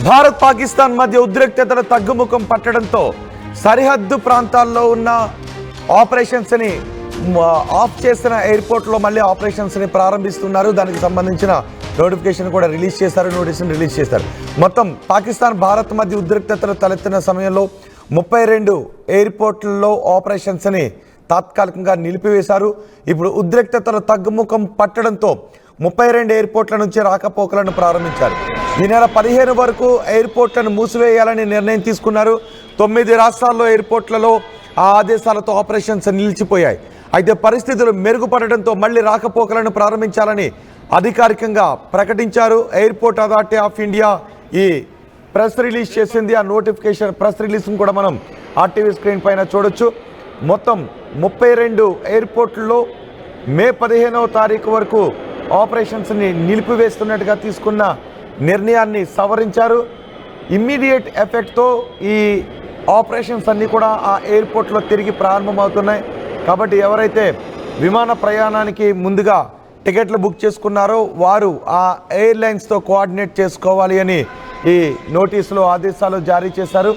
భారత్ పాకిస్తాన్ మధ్య ఉద్రిక్తతలు తగ్గుముఖం పట్టడంతో సరిహద్దు ప్రాంతాల్లో ఉన్న ఆపరేషన్స్ని ఆఫ్ చేసిన ఎయిర్పోర్ట్లో మళ్ళీ ఆపరేషన్స్ని ప్రారంభిస్తున్నారు. దానికి సంబంధించిన నోటిఫికేషన్ కూడా రిలీజ్ చేశారు, నోటీసును రిలీజ్ చేశారు. మొత్తం పాకిస్తాన్ భారత్ మధ్య ఉద్రిక్తతలు తలెత్తిన సమయంలో 32 ఎయిర్పోర్ట్లలో ఆపరేషన్స్ని తాత్కాలికంగా నిలిపివేశారు. ఇప్పుడు ఉద్రిక్తతలు తగ్గుముఖం పట్టడంతో 32 ఎయిర్పోర్ట్ల నుంచి రాకపోకలను ప్రారంభించారు. ఈ నెల 15 వరకు ఎయిర్పోర్ట్లను మూసివేయాలని నిర్ణయం తీసుకున్నారు. 9 రాష్ట్రాల్లో ఎయిర్పోర్ట్లలో ఆ ఆదేశాలతో ఆపరేషన్స్ నిలిచిపోయాయి. అయితే పరిస్థితులు మెరుగుపడడంతో మళ్ళీ రాకపోకలను ప్రారంభించాలని అధికారికంగా ప్రకటించారు. ఎయిర్పోర్ట్ అథారిటీ ఆఫ్ ఇండియా ఈ ప్రెస్ రిలీజ్ చేసింది. ఆ నోటిఫికేషన్ ప్రెస్ రిలీజ్ను కూడా మనం ఆర్టీవీ స్క్రీన్ పైన చూడొచ్చు. మొత్తం 32 ఎయిర్పోర్ట్లలో మే 15వ తారీఖు వరకు ఆపరేషన్స్ని నిలిపివేస్తున్నట్టుగా తీసుకున్న నిర్ణయాన్ని సవరించారు. ఇమ్మీడియట్ ఎఫెక్ట్తో ఈ ఆపరేషన్స్ అన్నీ కూడా ఆ ఎయిర్పోర్ట్లో తిరిగి ప్రారంభమవుతున్నాయి. కాబట్టి ఎవరైతే విమాన ప్రయాణానికి ముందుగా టికెట్లు బుక్ చేసుకున్నారో వారు ఆ ఎయిర్లైన్స్తో కోఆర్డినేట్ చేసుకోవాలి అని ఈ నోటీసులో ఆదేశాలు జారీ చేశారు.